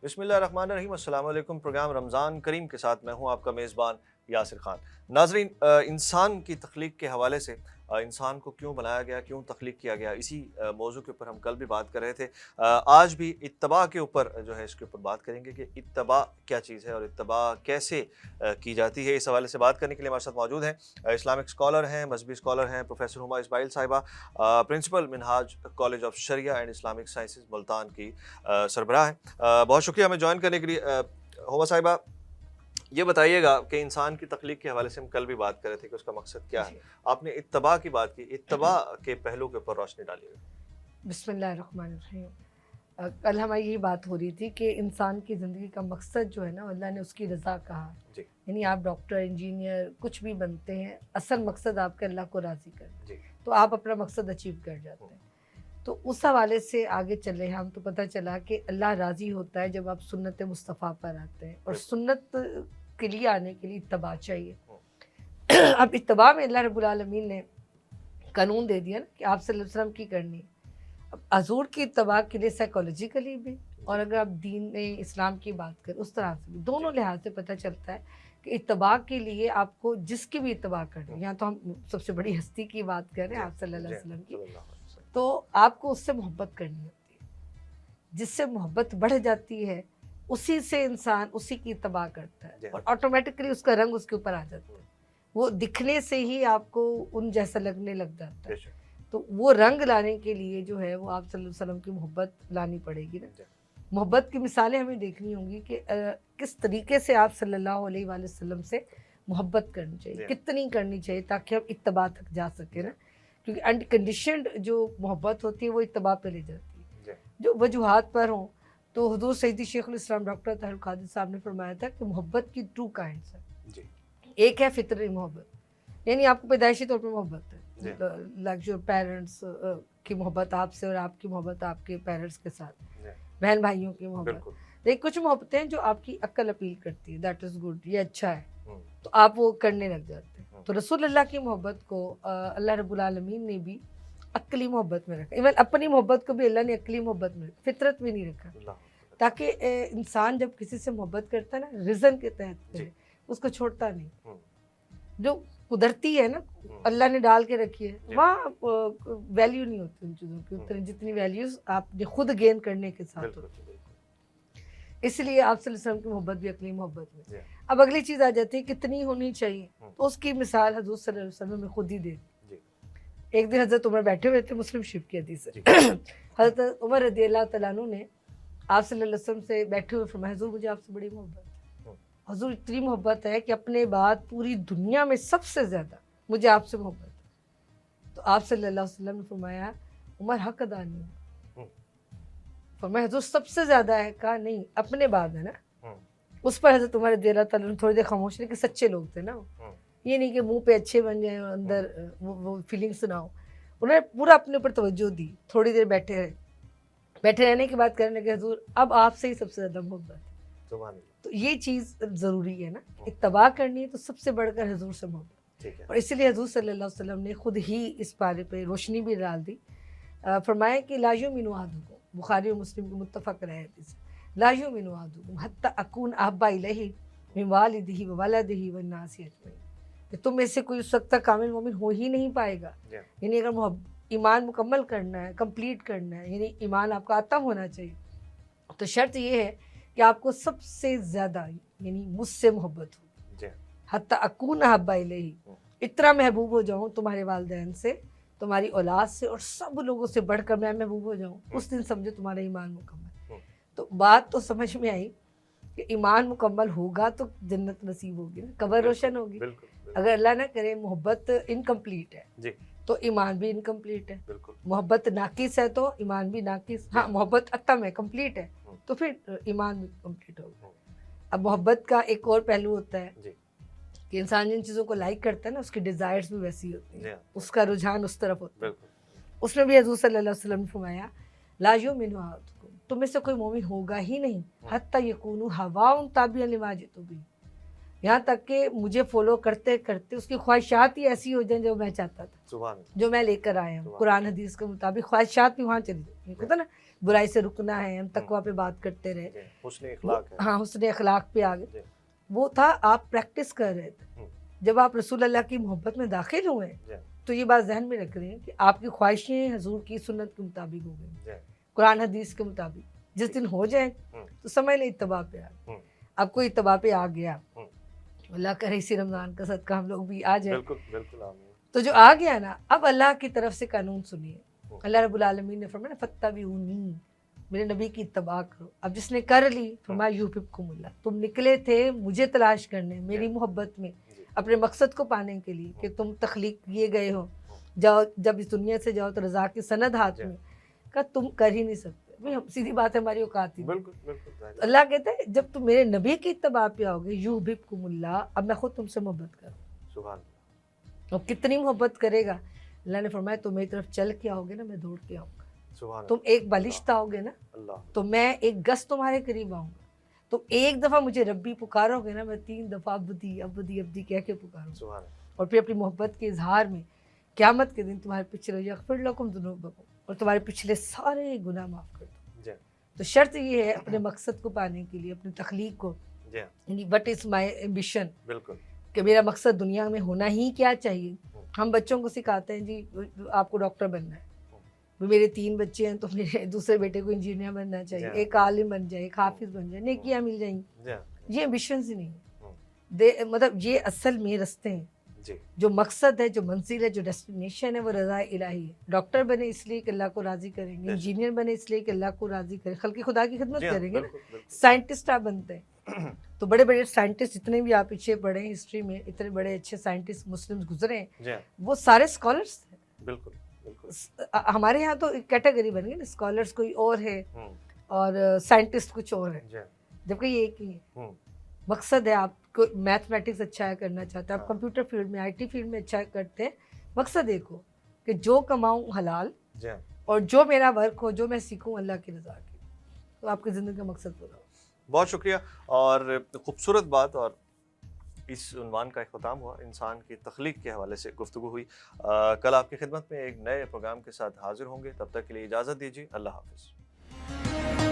بسم اللہ الرحمن الرحیم۔ السلام علیکم۔ پروگرام رمضان کریم کے ساتھ میں ہوں آپ کا میزبان یاسر خان۔ ناظرین، انسان کی تخلیق کے حوالے سے انسان کو کیوں بنایا گیا، کیوں تخلیق کیا گیا، اسی موضوع کے اوپر ہم کل بھی بات کر رہے تھے۔ آج بھی اتباع کے اوپر جو ہے اس کے اوپر بات کریں گے کہ اتباع کیا چیز ہے اور اتباع کیسے کی جاتی ہے۔ اس حوالے سے بات کرنے کے لیے ہمارے ساتھ موجود ہیں اسلامک اسکالر ہیں، مذہبی اسکالر ہیں، پروفیسر ہما اسماعیل صاحبہ، principal Minhaj college of Shariah and Islamic sciences Multan کی سربراہ ہیں۔ بہت شکریہ ہمیں جوائن کرنے کے لیے۔ ہما صاحبہ، یہ بتائیے گا کہ انسان کی تخلیق کے حوالے سے ہم کل بھی بات کر رہے تھے کہ اس کا مقصد کیا ہے۔ آپ نے اتباع کی بات کی، اتباع کے پہلو کے اوپر روشنی ڈالیے گا۔ بسم اللہ الرحمن الرحیم۔ کل ہماری یہی بات ہو رہی تھی کہ انسان کی زندگی کا مقصد جو ہے نا، اللہ نے اس کی رضا کہا۔ جی یعنی آپ ڈاکٹر، انجینئر، کچھ بھی بنتے ہیں، اصل مقصد آپ کا اللہ کو راضی کرنا، جی تو آپ اپنا مقصد اچیو کر جاتے ہیں۔ تو اس حوالے سے آگے چلے ہم تو پتہ چلا کہ اللہ راضی ہوتا ہے جب آپ سنت مصطفیٰ پر آتے ہیں، اور سنت کے لیے آنے کے لیے اتباع چاہیے۔ اب اتباع میں اللہ رب العالمین نے قانون دے دیا نا کہ آپ صلی اللہ علیہ وسلم کی کرنی ہے۔ اب حضور کی اتباع کے لیے سائیکولوجیکلی بھی، اور اگر آپ دین اسلام کی بات کریں اس طرح سے بھی، دونوں لحاظ سے پتہ چلتا ہے کہ اتباع کے لیے آپ کو جس کی بھی اتباع کرنی ہے، یہاں تو ہم سب سے بڑی ہستی کی بات کر رہے ہیں آپ صلی اللہ علیہ وسلم کی، تو آپ کو اس سے محبت کرنی ہوتی ہے۔ جس سے محبت بڑھ جاتی ہے اسی سے انسان اسی کی اتباع کرتا ہے، اور آٹومیٹکلی اس کا رنگ اس کے اوپر آ جاتا ہے، وہ دکھنے سے ہی آپ کو ان جیسا لگنے لگ جاتا ہے۔ تو وہ رنگ لانے کے لیے جو ہے وہ آپ صلی اللہ علیہ وسلم کی محبت لانی پڑے گی نا۔ محبت کی مثالیں ہمیں دیکھنی ہوں گی کہ کس طریقے سے آپ صلی اللہ علیہ وآلہ وسلم سے محبت کرنی چاہیے، کتنی کرنی چاہیے تاکہ ہم اتباع تک جا سکیں نا۔ کیونکہ انکنڈیشنڈ جو محبت ہوتی ہے وہ اتباع پہ لے جاتی ہے۔ جو وجوہات پر ہوں تو حضور سیدی شیخ الاسلام ڈاکٹر طاہر القادری صاحب نے فرمایا تھا کہ محبت کی 2 کائنڈس ہیں۔ ایک ہے فطری محبت، یعنی آپ کو پیدائشی طور پہ محبت ہے، لائک جو پیرنٹس کی محبت آپ سے، اور آپ کی محبت آپ کے پیرنٹس کے ساتھ، بہن بھائیوں کی محبت۔ لیکن کچھ محبتیں ہیں جو آپ کی عقل اپیل کرتی ہے، دیٹ از گڈ، یہ اچھا ہے، تو آپ وہ کرنے لگ جاتے ہیں۔ تو رسول اللہ کی محبت کو اللہ رب العالمین نے بھی عقلی محبت میں رکھا، ایون اپنی محبت کو بھی اللہ نے عقلی محبت میں رکھا، فطرت میں نہیں رکھا، تاکہ انسان جب کسی سے محبت کرتا ہے نا ریزن کے تحت اس کو چھوڑتا نہیں۔ جو قدرتی ہے نا اللہ نے ڈال کے رکھی ہے، وہاں ویلیو نہیں ہوتی ان چیزوں کی جتنی ویلیوز آپ نے خود گین کرنے کے ساتھ ہوتی۔ اس لیے آپ صلی اللہ علیہ وسلم کی محبت بھی عقلی محبت میں۔ اب اگلی چیز آ جاتی ہے کتنی ہونی چاہیے، تو اس کی مثال حضور صلی اللہ علیہ وسلم نے خود ہی دے دی۔ ایک دن حضرت عمر بیٹھے ہوئے تھے، مسلم شریف کی حدیث ہے، حضرت عمر رضی اللہ تعالیٰ عنہ نے آپ صلی اللہ علیہ وسلم سے بیٹھے ہوئے فرمایا حضور مجھے آپ سے بڑی محبت ہے۔ حضور اتنی محبت ہے کہ اپنے بعد پوری دنیا میں سب سے زیادہ مجھے آپ سے محبت ہے۔ تو آپ صلی اللہ علیہ وسلم نے فرمایا عمر حق ادا نہیں ہے۔ فرمایا حضور سب سے زیادہ ہے؟ کہا نہیں، اپنے بعد ہے نا۔ اس پر حضرت عمر رضی اللہ تعالیٰ نے تھوڑی دیر خاموش رہے، کہ سچے لوگ تھے نا، یہ نہیں کہ منہ پہ اچھے بن جائیں اور اندر وہ فیلنگس نہ ہو۔ انہوں نے پورا اپنے اوپر توجہ دی، تھوڑی دیر بیٹھے رہے، بیٹھے رہنے کے بعد کہنے لگے حضور اب آپ سے ہی سب سے زیادہ محبت ہے۔ تو یہ چیز ضروری ہے نا، اتباع کرنی ہے تو سب سے بڑھ کر حضور سے محبت، اور اسی لیے حضور صلی اللہ علیہ وسلم نے خود ہی اس بارے پہ روشنی بھی ڈال دی۔ فرمایا کہ لا یؤمن احدکم، بخاری و مسلم کی متفق رہے حدیث، لا یؤمن احدکم حتی اکون احب الیہ من والدہ وولدہ والناس اجمعین، کہ تم میں سے کوئی اس وقت تک کامل مومن ہو ہی نہیں پائے گا۔ یعنی اگر ایمان مکمل کرنا ہے، کمپلیٹ کرنا ہے، یعنی ایمان آپ کا آتم ہونا چاہیے، تو شرط یہ ہے کہ آپ کو سب سے زیادہ یعنی مجھ سے محبت ہو، حتی اکون احب الیہ، اتنا محبوب ہو جاؤں تمہارے والدین سے، تمہاری اولاد سے، اور سب لوگوں سے بڑھ کر میں محبوب ہو جاؤں، اس دن سمجھو تمہارا ایمان مکمل۔ تو بات تو سمجھ میں آئی کہ ایمان مکمل ہوگا تو جنت نصیب ہوگی نا، قبر روشن ہوگی۔ اگر اللہ نہ کرے محبت انکمپلیٹ ہے تو ایمان بھی انکمپلیٹ ہے، محبت ناقص ہے تو ایمان بھی ناقص، ہاں محبت اتم ہے، کمپلیٹ ہے تو پھر ایمان بھی کمپلیٹ ہوگا۔ اب محبت کا ایک اور پہلو ہوتا ہے کہ انسان جن چیزوں کو لائک کرتا ہے نا اس کی ڈیزائرز بھی ویسی ہوتی ہیں، اس کا رجحان اس طرف ہوتا ہے۔ اس میں بھی حضور صلی اللہ علیہ وسلم نے فرمایا لا یؤمن احدکم، تم میں سے کوئی مومن ہوگا ہی نہیں حتی یکونوا ہواؤں تابعا لما جئت بہ، یہاں تک کہ مجھے فالو کرتے کرتے اس کی خواہشات ہی ایسی ہو جائیں جو میں چاہتا تھا، جو میں لے کر آیا ہوں، قرآن حدیث کے مطابق خواہشات بھی وہاں چلی جائیں، ہوتا نا برائی سے رکنا ہے, ہم تقوی پہ بات کرتے رہے, حسن اخلاق ہے. ہاں حسن اخلاق پہ آ جی. گئے. وہ تھا آپ پریکٹس کر رہے تھے. جب آپ رسول اللہ کی محبت میں داخل ہوئے جی. تو یہ بات ذہن میں رکھ رہے ہیں کہ آپ کی خواہشیں حضور کی سنت کے مطابق ہو گئی, جی. قرآن حدیث کے مطابق. جس دن ہو جائے تو سمجھ لیں اتباع پہ آ گیا. اب کوئی اتباع پہ آ گیا, اللہ کرے اسی رمضان کا صدقہ ہم لوگ بھی آ جائیں. بالکل بالکل آمین. تو جو آ گیا نا, اب اللہ کی طرف سے قانون سنیے. اللہ رب العالمین نے فرمایا فاتبعونی, میرے نبی کی اتباع کرو. اب جس نے کر لی فرمایا یحببکم اللہ, تم نکلے تھے مجھے تلاش کرنے, میری محبت میں, اپنے مقصد کو پانے کے لیے کہ تم تخلیق کیے گئے ہو, جاؤ جب اس دنیا سے جاؤ تو رضا کی سند ہاتھ میں, کہ تم کر ہی نہیں سکتے. بھائی ہم سیدھی بات ہے, ہماری اوقات ہی. بالکل بالکل. اللہ کہتا ہے جب تم میرے نبی کی اتباع پہ آؤ گے یحببکم اللہ, اب میں خود تم سے محبت کروں. سبحان اللہ. اور کتنی محبت کرے گا. اللہ نے فرمایا تم میری طرف چل کے آؤ گے نا, میں دوڑ کے آؤں گا. سبحان تم ایک بالشت آؤ گے نا اللہ. تو میں ایک گز تمہارے قریب آؤں گا. تم ایک دفعہ مجھے ربی پکارو گے نا, میں 3 دفعہ عبدی عبدی عبدی کہہ کے پکاروں. سبحان اللہ. اور پھر اپنی محبت کے اظہار میں قیامت کے دن تمہارے پچھلے یغفر لکم ذنوبکم, اور تمہارے پچھلے سارے گناہ معاف کر دوں. جی. تو شرط یہ ہے اپنے مقصد کو پانے کے لیے, اپنی تخلیق کو, جی. یعنی وٹ از مائی ایمبیشن, بالکل. کہ میرا مقصد دنیا میں ہونا ہی کیا چاہیے. ہم بچوں کو سکھاتے ہیں جی آپ کو ڈاکٹر بننا ہے, میرے 3 بچے ہیں تو میرے دوسرے بیٹے کو انجینئر بننا چاہیے, ایک عالم بن جائے, ایک حافظ بن جائے, نیکیاں مل جائیں گی. یہ ایمبیشنز ہی نہیں ہے, مطلب یہ اصل میں رستے ہیں. جو مقصد ہے, جو منزل ہے, جو ڈیسٹینیشن ہے وہ رضا الہی ہے. ڈاکٹر بنے اس لیے کہ اللہ کو راضی کریں گے, انجینئر بنے اس لیے کہ اللہ کو راضی کریں, خلق خدا کی خدمت کریں گے نا. سائنٹسٹ آپ بنتے ہیں تو بڑے بڑے سائنٹسٹ جتنے بھی آپ پیچھے پڑھے ہیں ہسٹری میں, اتنے بڑے اچھے سائنٹسٹ مسلم گزرے ہیں, وہ سارے اسکالرس تھے. بالکل. ہمارے یہاں تو کیٹیگری بن گئی نا, اسکالرس کوئی اور ہے اور سائنٹسٹ کچھ اور ہے, جبکہ یہ ایک ہی ہے. مقصد ہے, آپ کو میتھمیٹکس اچھا کرنا چاہتے ہیں, آپ کمپیوٹر فیلڈ میں, IT فیلڈ میں اچھا کرتے ہیں, مقصد ایک ہو کہ جو کماؤں حلال, اور جو میرا ورک ہو, جو میں سیکھوں اللہ کی رضا کی, تو آپ کی زندگی کا مقصد پورا ہو. بہت شکریہ, اور خوبصورت بات, اور اس عنوان کا اختتام ہوا. انسان کی تخلیق کے حوالے سے گفتگو ہوئی. کل آپ کی خدمت میں ایک نئے پروگرام کے ساتھ حاضر ہوں گے, تب تک کے لیے اجازت دیجیے. اللہ حافظ.